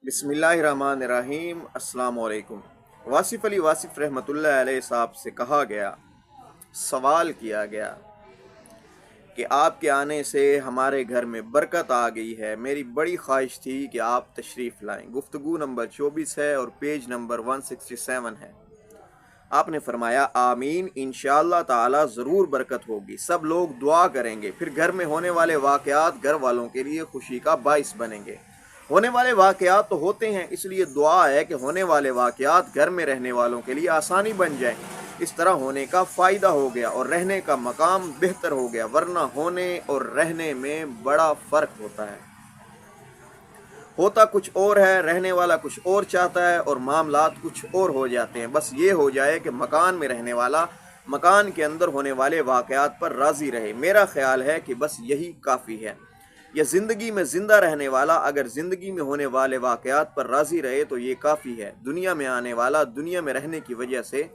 बिस्मिल्लाहिर्रहमानिर्रहीम। अस्सलाम वालेकुम। वासिफ़ अली वासिफ़ रहमतुल्लाह अलैह साहब से कहा गया, सवाल किया गया कि आपके आने से हमारे घर में बरकत आ गई है। मेरी बड़ी ख्वाहिश थी कि आप तशरीफ़ लाएं। गुफ्तगू नंबर 24 है और पेज नंबर 167 है। आपने फरमाया आमीन, इंशाअल्लाह ताला ज़रूर बरकत होगी। सब लोग दुआ करेंगे, फिर घर में होने वाले वाक़यात घर वालों के लिए खुशी का बाइस बनेंगे। होने वाले वाक़यात तो होते हैं, इसलिए दुआ है कि होने वाले वाक़यात घर में रहने वालों के लिए आसानी बन जाए। इस तरह होने का फ़ायदा हो गया और रहने का मकाम बेहतर हो गया, वरना होने और रहने में बड़ा फ़र्क होता है। होता कुछ और है, रहने वाला कुछ और चाहता है और मामलात कुछ और हो जाते हैं। बस ये हो जाए कि मकान में रहने वाला मकान के अंदर होने वाले वाक़यात पर राज़ी रहे। मेरा ख्याल है कि बस यही काफ़ी है। या ज़िंदगी में ज़िंदा रहने वाला अगर ज़िंदगी में होने वाले वाक़यात पर राज़ी रहे तो ये काफ़ी है। दुनिया में आने वाला दुनिया में रहने की वजह से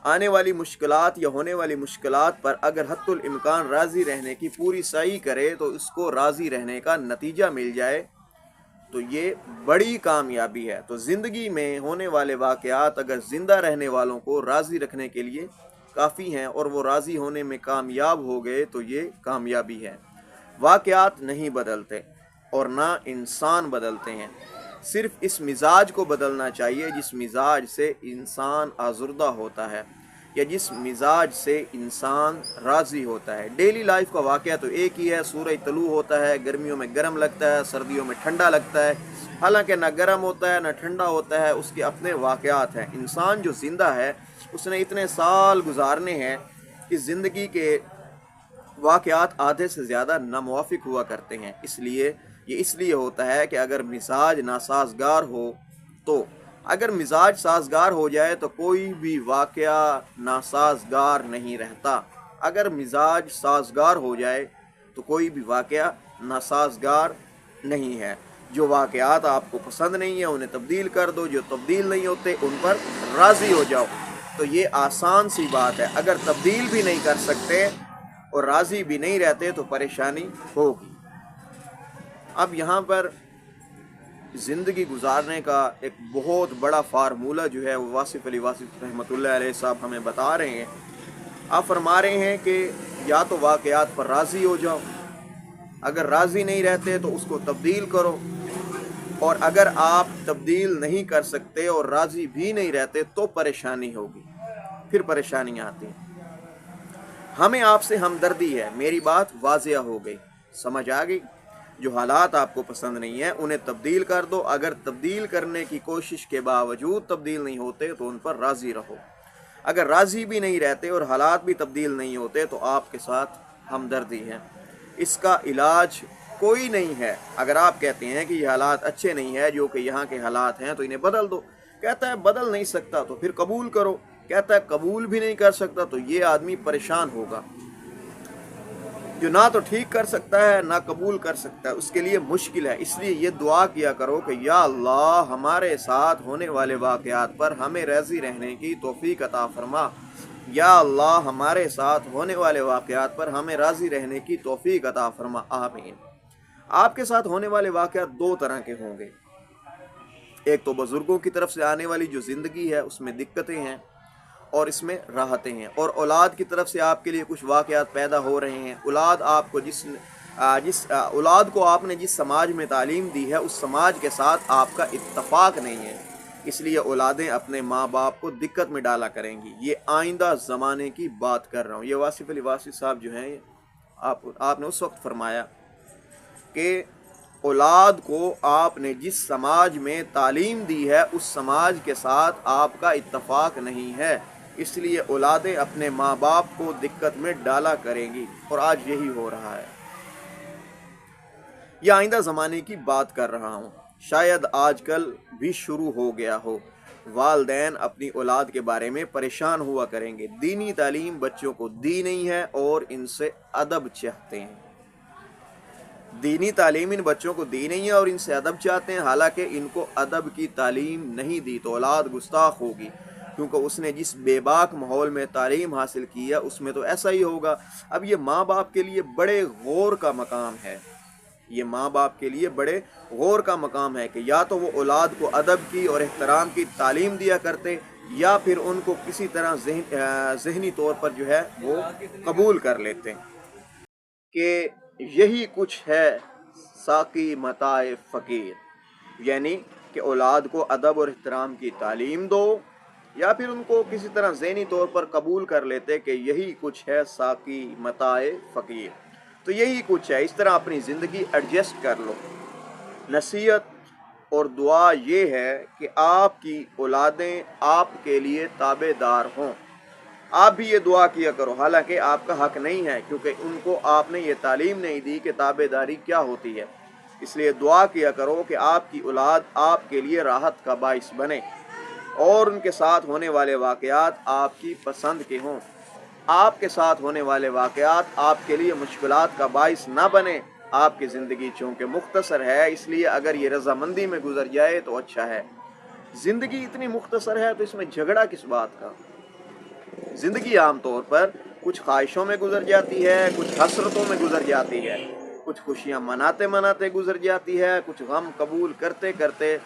आने वाली मुश्किलात या होने वाली मुश्किलात पर अगर हत्तुल इम्कान राज़ी रहने की पूरी सही करे तो इसको राज़ी रहने का नतीजा मिल जाए तो ये बड़ी कामयाबी है। तो ज़िंदगी में होने वाले वाक़यात अगर ज़िंदा रहने वालों को राज़ी रखने के लिए काफ़ी हैं और वो राज़ी होने में कामयाब हो गए तो ये कामयाबी है। वाक़यात नहीं बदलते और ना इंसान बदलते हैं, सिर्फ़ इस मिजाज को बदलना चाहिए जिस मिजाज से इंसान आज़ुर्दा होता है या जिस मिजाज से इंसान राज़ी होता है। डेली लाइफ का वाक़या तो एक ही है, सूरज तलू होता है, गर्मियों में गर्म लगता है, सर्दियों में ठंडा लगता है। हालांकि ना गर्म होता है ना ठंडा होता है, उसके अपने वाक़यात हैं। इंसान जो ज़िंदा है उसने इतने साल गुजारने हैं, इस ज़िंदगी के वाक़यात आधे से ज़्यादा नामुवाफ़िक हुआ करते हैं। इसलिए ये इसलिए होता है कि अगर मिजाज नासाज़गार हो तो अगर मिजाज साज़गार हो जाए तो कोई भी वाक़या नासाज़गार नहीं रहता। अगर मिजाज साज़गार हो जाए तो कोई भी वाक़या नासाज़गार नहीं है। जो वाक़यात आपको पसंद नहीं है उन्हें तब्दील कर दो, जो तब्दील नहीं होते उन पर राज़ी हो जाओ। तो ये आसान सी बात है। अगर तब्दील भी नहीं कर सकते और राज़ी भी नहीं रहते तो परेशानी होगी। अब यहाँ पर ज़िंदगी गुजारने का एक बहुत बड़ा फार्मूला जो है वो वासिफ़ अली वासिफ़ रहमतुल्लाह अलैह साहब हमें बता रहे हैं। आप फरमा रहे हैं कि या तो वाक़यात पर राज़ी हो जाओ, अगर राज़ी नहीं रहते तो उसको तब्दील करो, और अगर आप तब्दील नहीं कर सकते और राज़ी भी नहीं रहते तो परेशानी होगी। फिर परेशानियाँ आती हैं। हमें आपसे हमदर्दी है। मेरी बात वाज़िया हो गई, समझ आ गई। जो हालात आपको पसंद नहीं है उन्हें तब्दील कर दो। अगर तब्दील करने की कोशिश के बावजूद तब्दील नहीं होते तो उन पर राज़ी रहो। अगर राज़ी भी नहीं रहते और हालात भी तब्दील नहीं होते तो आपके साथ हमदर्दी है। इसका इलाज कोई नहीं है। अगर आप कहते हैं कि ये हालात अच्छे नहीं है जो कि यहाँ के हालात हैं तो इन्हें बदल दो, कहता है बदल नहीं सकता तो फिर कबूल करो, कहता है कबूल भी नहीं कर सकता तो ये आदमी परेशान होगा। जो ना तो ठीक कर सकता है ना कबूल कर सकता है उसके लिए मुश्किल है। इसलिए ये दुआ किया करो कि या अल्लाह हमारे साथ होने वाले वाक़यात पर हमें राज़ी रहने की तौफ़ीक अता फरमा। या अल्लाह हमारे साथ होने वाले वाक़यात पर हमें राज़ी रहने की तौफ़ीक अता फरमा। आमीन। आपके साथ होने वाले वाक़यात दो तरह के होंगे। एक तो बुज़ुर्गों की तरफ से आने वाली जो ज़िंदगी है उसमें दिक्कतें हैं और इसमें राहतें हैं, और औलाद की तरफ से आपके लिए कुछ वाक़यात पैदा हो रहे हैं। औलाद आपको जिस औलाद को आपने जिस समाज में तालीम दी है उस समाज के साथ आपका इत्तफ़ाक़ नहीं है, इसलिए औलादें अपने माँ बाप को दिक्कत में डाला करेंगी। ये आइंदा ज़माने की बात कर रहा हूँ। ये वासिफ़ अली वासिफ़ साहब जो हैं आपने उस वक्त फरमाया कि औलाद को आपने जिस समाज में तालीम दी है उस समाज के साथ आपका इत्तफ़ाक़ नहीं है, इसलिए औलादें अपने माँ बाप को दिक्कत में डाला करेंगी, और आज यही हो रहा है। यह आइंदा ज़माने की बात कर रहा हूँ, शायद आजकल भी शुरू हो गया हो। वालिदैन अपनी औलाद के बारे में परेशान हुआ करेंगे। दीनी तालीम बच्चों को दी नहीं है और इनसे अदब चाहते हैं। दीनी तालीम इन बच्चों को दी नहीं है और इनसे अदब चाहते हैं। हालांकि इनको अदब की तालीम नहीं दी तो औलाद गुस्ताख होगी, क्योंकि उसने जिस बेबाक माहौल में तालीम हासिल की है उसमें तो ऐसा ही होगा। अब ये माँ बाप के लिए बड़े गौर का मकाम है یہ ماں باپ کے لیے بڑے غور کا مقام ہے کہ یا تو وہ اولاد کو ادب کی اور احترام کی تعلیم دیا کرتے، یا پھر ان کو کسی طرح ذہنی طور پر جو ہے وہ قبول کر لیتے کہ یہی کچھ ہے ساقی متاع فقیر، یعنی کہ اولاد کو ادب اور احترام کی تعلیم دو، یا پھر ان کو کسی طرح ذہنی طور پر قبول کر لیتے کہ یہی کچھ ہے ساقی متاع فقیر، تو یہی کچھ ہے، اس طرح اپنی زندگی ایڈجسٹ کر لو۔ نصیحت اور دعا یہ ہے کہ آپ کی اولادیں آپ کے لیے تابع دار ہوں۔ آپ بھی یہ دعا کیا کرو، حالانکہ آپ کا حق نہیں ہے، کیونکہ ان کو آپ نے یہ تعلیم نہیں دی کہ تابع داری کیا ہوتی ہے، اس لیے دعا کیا کرو کہ آپ کی اولاد آپ کے لیے راحت کا باعث بنے اور ان کے ساتھ ہونے والے واقعات آپ کی پسند کے ہوں، آپ کے ساتھ ہونے والے واقعات آپ کے لیے مشکلات کا باعث نہ بنے۔ آپ کی زندگی چونکہ مختصر ہے، اس لیے اگر یہ رضامندی میں گزر جائے تو اچھا ہے۔ زندگی اتنی مختصر ہے تو اس میں جھگڑا کس بات کا؟ زندگی عام طور پر کچھ خواہشوں میں گزر جاتی ہے، کچھ حسرتوں میں گزر جاتی ہے، کچھ خوشیاں مناتے مناتے گزر جاتی ہے، کچھ غم قبول کرتے کرتے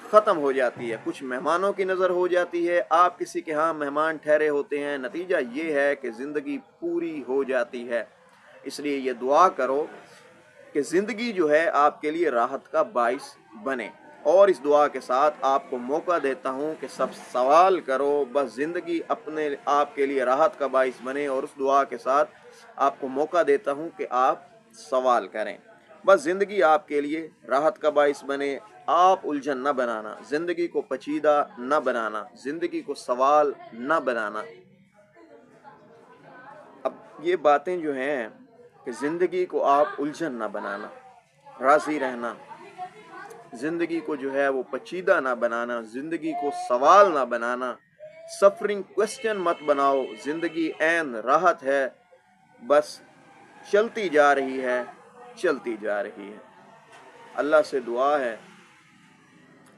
ختم ہو جاتی ہے، کچھ مہمانوں کی نظر ہو جاتی ہے، آپ کسی کے ہاں مہمان ٹھہرے ہوتے ہیں، نتیجہ یہ ہے کہ زندگی پوری ہو جاتی ہے۔ اس لیے یہ دعا کرو کہ زندگی جو ہے آپ کے لیے راحت کا باعث بنے، اور اس دعا کے ساتھ آپ کو موقع دیتا ہوں کہ سب سوال کرو، بس زندگی اپنے آپ کے لیے راحت کا باعث بنے، اور اس دعا کے ساتھ آپ کو موقع دیتا ہوں کہ آپ سوال کریں، بس زندگی آپ کے لیے راحت کا باعث بنے۔ آپ الجھن نہ بنانا، زندگی کو پیچیدہ نہ بنانا، زندگی کو سوال نہ بنانا۔ اب یہ باتیں جو ہیں کہ زندگی کو آپ الجھن نہ بنانا، راضی رہنا، زندگی کو جو ہے وہ پیچیدہ نہ بنانا، زندگی کو سوال نہ بنانا، سفرنگ کوسچن مت بناؤ، زندگی عین راحت ہے، بس چلتی جا رہی ہے، چلتی جا رہی ہے۔ اللہ سے دعا ہے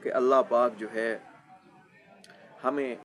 کہ اللہ پاک جو ہے ہمیں